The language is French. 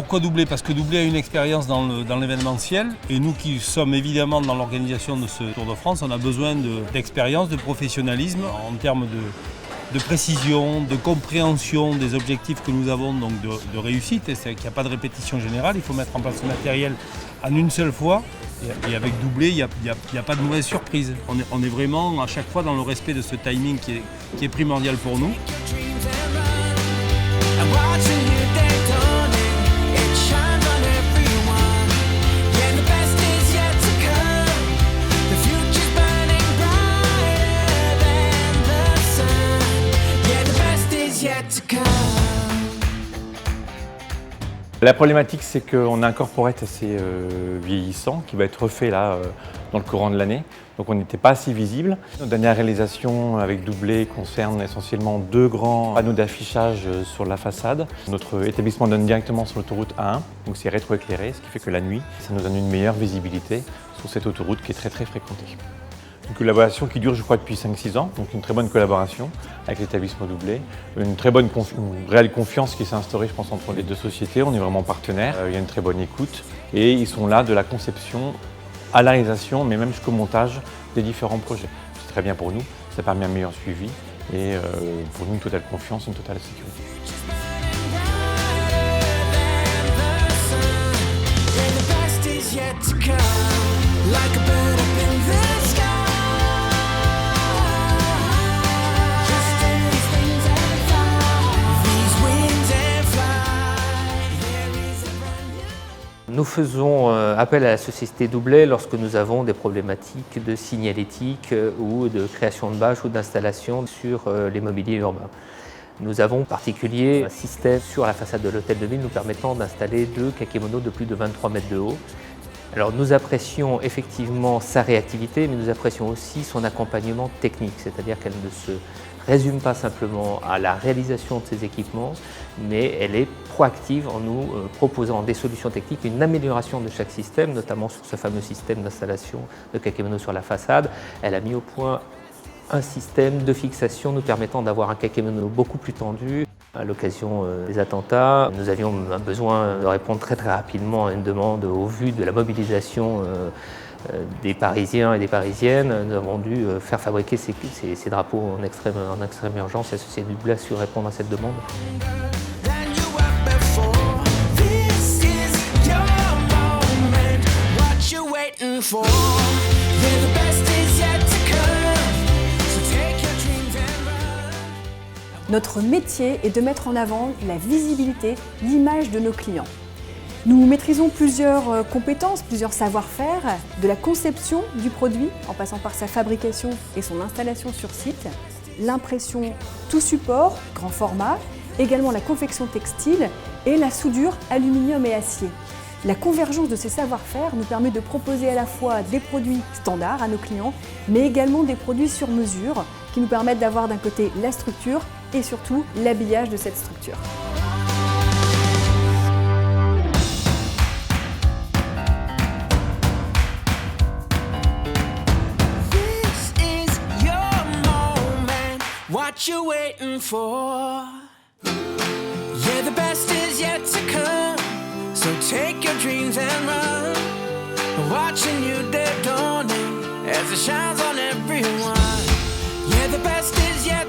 Pourquoi Doublé? Parce que Doublé a une expérience dans l'événementiel et nous qui sommes évidemment dans l'organisation de ce Tour de France, on a besoin d'expérience, de professionnalisme en termes de précision, de compréhension des objectifs que nous avons, donc de réussite. Et c'est qu'il n'y a pas de répétition générale, il faut mettre en place le matériel en une seule fois. Et avec Doublé, il n'y a pas de mauvaise surprise. On est vraiment à chaque fois dans le respect de ce timing qui est primordial pour nous. La problématique, c'est qu'on a un corporate assez vieillissant qui va être refait là dans le courant de l'année. Donc on n'était pas assez visible. Notre dernière réalisation avec Doublé concerne essentiellement 2 grands panneaux d'affichage sur la façade. Notre établissement donne directement sur l'autoroute A1, donc c'est rétroéclairé, ce qui fait que la nuit, ça nous donne une meilleure visibilité sur cette autoroute qui est très fréquentée. Une collaboration qui dure, je crois, depuis 5-6 ans, donc une très bonne collaboration avec l'établissement Doublé. Une réelle confiance qui s'est instaurée, je pense, entre les deux sociétés. On est vraiment partenaires, il y a une très bonne écoute. Et ils sont là de la conception à la réalisation, mais même jusqu'au montage des différents projets. C'est très bien pour nous, ça permet un meilleur suivi et pour nous, une totale confiance, une totale sécurité. Nous faisons appel à la société Doublé lorsque nous avons des problématiques de signalétique ou de création de bâches ou d'installation sur les mobiliers urbains. Nous avons en particulier un système sur la façade de l'hôtel de ville nous permettant d'installer 2 kakémonos de plus de 23 mètres de haut. Alors nous apprécions effectivement sa réactivité, mais nous apprécions aussi son accompagnement technique, c'est-à-dire qu'elle ne se résume pas simplement à la réalisation de ces équipements, mais elle est proactive en nous proposant des solutions techniques, une amélioration de chaque système, notamment sur ce fameux système d'installation de kakémono sur la façade. Elle a mis au point un système de fixation nous permettant d'avoir un kakémono beaucoup plus tendu. À l'occasion des attentats, nous avions besoin de répondre très rapidement à une demande au vu de la mobilisation des Parisiens et des Parisiennes. Nous avons dû faire fabriquer ces drapeaux en extrême urgence et la société Doublé a su répondre à cette demande. Notre métier est de mettre en avant la visibilité, l'image de nos clients. Nous maîtrisons plusieurs compétences, plusieurs savoir-faire, de la conception du produit, en passant par sa fabrication et son installation sur site, l'impression tout support, grand format, également la confection textile et la soudure aluminium et acier. La convergence de ces savoir-faire nous permet de proposer à la fois des produits standards à nos clients, mais également des produits sur mesure qui nous permettent d'avoir d'un côté la structure et surtout l'habillage de cette structure. This is your moment, what you waiting for? Yeah, the best is yet to come, so take your dreams and run. Watching you day dawning as it shines on everyone. Yeah, the best is yet